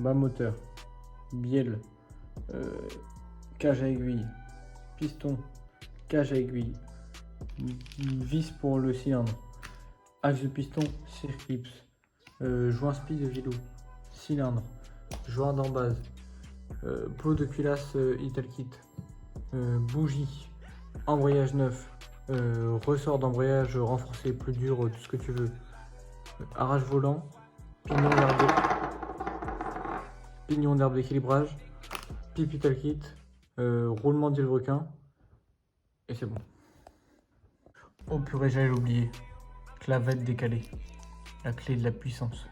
bas moteur, bielle, cage à aiguille, piston, cage à aiguille, vis pour le cylindre, axe de piston, circlips, joint spi de vélo, cylindre, joint d'embase, pot de culasse Italkit, bougie, embrayage neuf, ressort d'embrayage renforcé, plus dur, tout ce que tu veux, arrache volant, pignon d'herbe d'équilibrage, pipe Italkit, roulement de vilebrequin, et c'est bon. Oh purée, j'allais l'oublier. Clavette décalée, la clé de la puissance.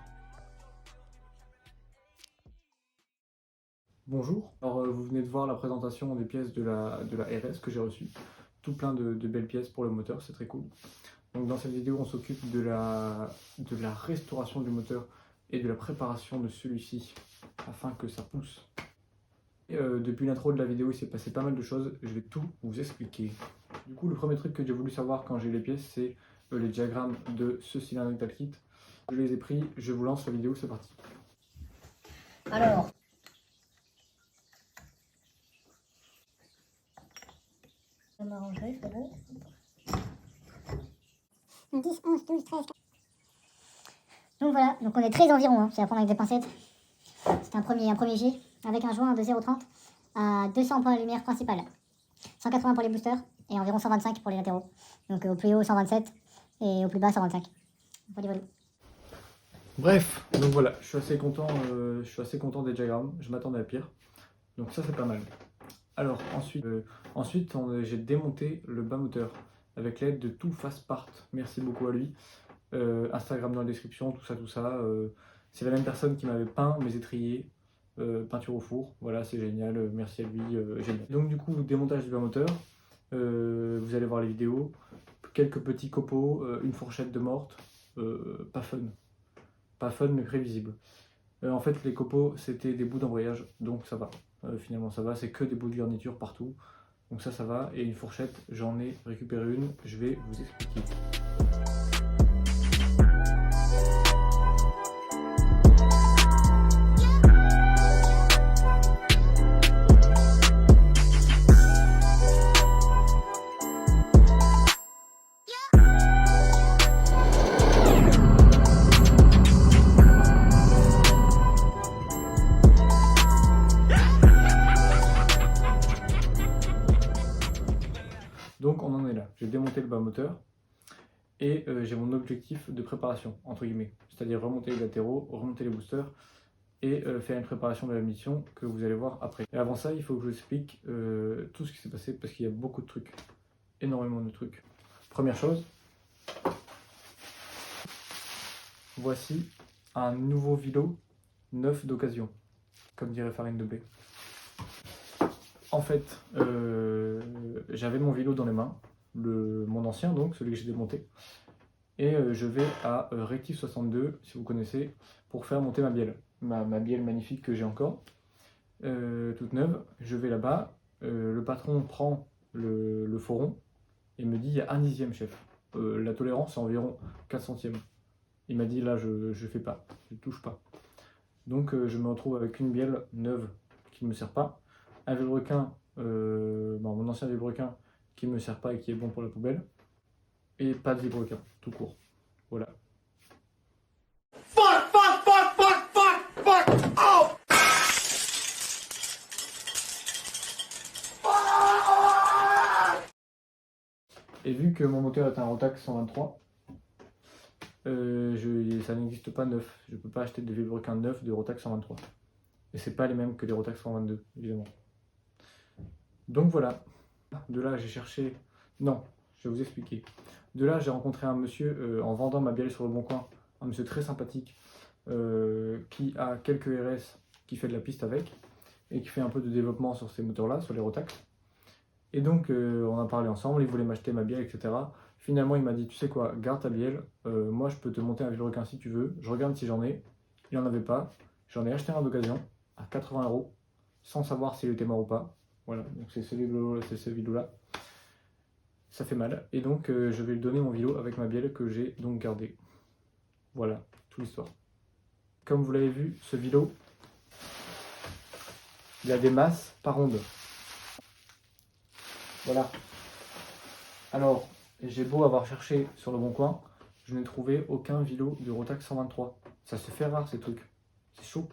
Bonjour, alors vous venez de voir la présentation des pièces de la RS que j'ai reçue. Tout plein de belles pièces pour le moteur, c'est très cool. Donc dans cette vidéo, on s'occupe de la restauration du moteur et de la préparation de celui-ci afin que ça pousse. Depuis l'intro de la vidéo, il s'est passé pas mal de choses, je vais tout vous expliquer. Du coup, le premier truc que j'ai voulu savoir quand j'ai eu les pièces, c'est les diagrammes de ce cylindre Italkit. Je les ai pris, je vous lance la vidéo, c'est parti. Alors, ça m'arrangerait, c'est bon. 10, 11, 12, 13. Donc voilà, donc on est 13 environ, hein. C'est à prendre avec des pincettes. C'est un premier jet avec un joint de 0,30 à 200 pour la lumière principale, 180 pour les boosters et environ 125 pour les latéraux. Donc au plus haut 127 et au plus bas 125. Voilà. Bref, donc voilà, je suis assez content des diagrammes, je m'attendais à pire. Donc ça c'est pas mal. Alors ensuite j'ai démonté le bas moteur avec l'aide de Tout Fastpart. Merci beaucoup à lui. Instagram dans la description, tout ça. C'est la même personne qui m'avait peint mes étriers, peinture au four. Voilà, c'est génial, merci à lui, génial. Donc du coup, démontage du bas moteur, vous allez voir les vidéos, quelques petits copeaux, une fourchette de morte, pas fun mais prévisible. En fait, les copeaux c'était des bouts d'embrayage, donc ça va. Finalement ça va, c'est que des bouts de garniture partout, donc ça va. Et une fourchette, j'en ai récupéré une, je vais vous expliquer. Donc on en est là, j'ai démonté le bas moteur et j'ai mon objectif de préparation, entre guillemets, c'est-à-dire remonter les latéraux, remonter les boosters et faire une préparation de la mission que vous allez voir après. Et avant ça, il faut que je vous explique tout ce qui s'est passé parce qu'il y a beaucoup de trucs, énormément de trucs. Première chose, voici un nouveau vélo neuf d'occasion, comme dirait Farine de Blé. En fait, j'avais mon vélo dans les mains, mon ancien donc, celui que j'ai démonté, et je vais à Rectif 62, si vous connaissez, pour faire monter ma bielle. Ma bielle magnifique que j'ai encore, toute neuve. Je vais là-bas, le patron prend le foron et me dit il y a 1/10 chef. La tolérance c'est environ 4 centièmes. Il m'a dit là je fais pas, je touche pas. Donc je me retrouve avec une bielle neuve qui ne me sert pas, un vilebrequin, mon ancien vilebrequin qui ne me sert pas et qui est bon pour la poubelle, et pas de vilebrequin, tout court. Voilà. Et vu que mon moteur est un Rotax 123, ça n'existe pas neuf. Je ne peux pas acheter de vilebrequin neuf de Rotax 123. Et c'est pas les mêmes que les Rotax 122, évidemment. Donc voilà. De là, j'ai cherché... Non, je vais vous expliquer. De là, j'ai rencontré un monsieur en vendant ma bielle sur le bon coin. Un monsieur très sympathique qui a quelques RS, qui fait de la piste avec et qui fait un peu de développement sur ces moteurs-là, sur les Rotax. Et donc, on a parlé ensemble, il voulait m'acheter ma bielle, etc. Finalement, il m'a dit, tu sais quoi, garde ta bielle, moi je peux te monter un vilebrequin si tu veux, je regarde si j'en ai. Il n'en avait pas, j'en ai acheté un d'occasion à 80 €, sans savoir s'il était mort ou pas. Voilà, donc c'est ce vélo-là. Ça fait mal, et donc je vais lui donner mon vélo avec ma bielle que j'ai donc gardée. Voilà, toute l'histoire. Comme vous l'avez vu, ce vélo, Il a des masses par onde. Voilà. Alors, j'ai beau avoir cherché sur le bon coin, je n'ai trouvé aucun vélo de Rotax 123. Ça se fait rare ces trucs. C'est chaud.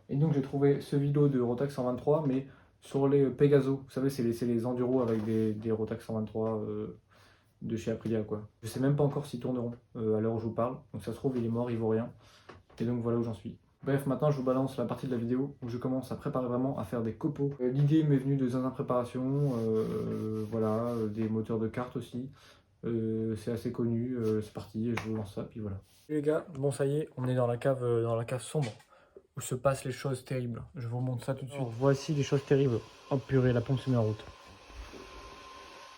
Et donc j'ai trouvé ce vélo de Rotax 123, mais sur les Pegaso. Vous savez, c'est les enduros avec des Rotax 123 de chez Aprilia, quoi. Je sais même pas encore s'ils tourneront à l'heure où je vous parle. Donc ça se trouve, il est mort, il vaut rien. Et donc voilà où j'en suis. Bref, maintenant je vous balance la partie de la vidéo où je commence à préparer vraiment à faire des copeaux. L'idée m'est venue de Zinzin Préparation, voilà, des moteurs de cartes aussi. C'est assez connu, c'est parti, je vous lance ça, puis voilà. Les gars, bon ça y est, on est dans la cave sombre, où se passent les choses terribles. Je vous montre ça tout de suite. Alors, voici les choses terribles. Oh purée, la pompe se met en route.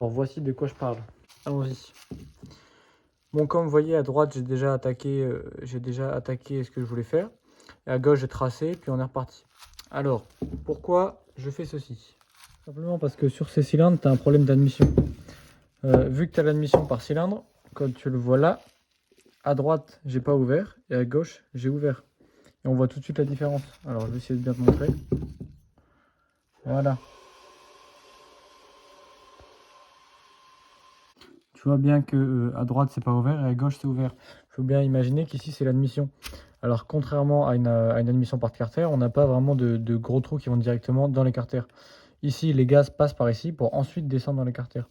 Alors voici de quoi je parle. Allons-y. Bon, comme vous voyez, à droite, j'ai déjà attaqué ce que je voulais faire. Et à gauche, j'ai tracé, puis on est reparti. Alors, pourquoi je fais ceci? Simplement parce que sur ces cylindres, tu as un problème d'admission. Vu que tu as l'admission par cylindre, comme tu le vois là, à droite, j'ai pas ouvert, et à gauche, j'ai ouvert. Et on voit tout de suite la différence. Alors, je vais essayer de bien te montrer. Voilà. Tu vois bien que à droite, c'est pas ouvert, et à gauche, c'est ouvert. Il faut bien imaginer qu'ici, c'est l'admission. Alors, contrairement à une admission par carter, on n'a pas vraiment de gros trous qui vont directement dans les carters. Ici, les gaz passent par ici pour ensuite descendre dans les carters.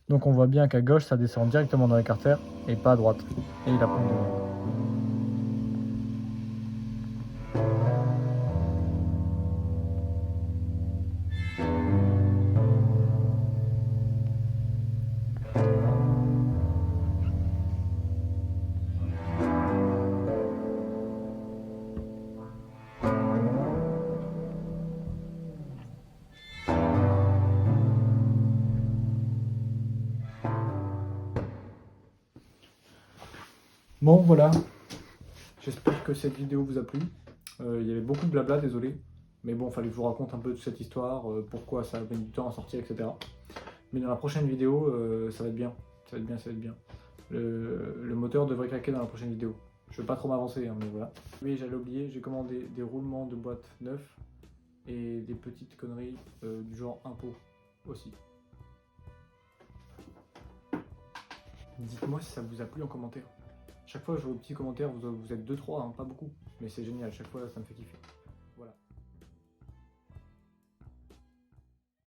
Donc, on voit bien qu'à gauche, ça descend directement dans les carters et pas à droite. Et il a pompe devant. Bon, voilà. J'espère que cette vidéo vous a plu. Il y avait beaucoup de blabla, désolé. Mais bon, il fallait que je vous raconte un peu de cette histoire, pourquoi ça a mis du temps à sortir, etc. Mais dans la prochaine vidéo, ça va être bien. Ça va être bien, ça va être bien. Le moteur devrait claquer dans la prochaine vidéo. Je ne veux pas trop m'avancer, hein, mais voilà. Oui, j'allais oublier, j'ai commandé des roulements de boîte neufs et des petites conneries du genre impôt aussi. Dites-moi si ça vous a plu en commentaire. Chaque fois que je vois vos petits commentaires, vous êtes 2-3, hein, pas beaucoup. Mais c'est génial, chaque fois ça me fait kiffer.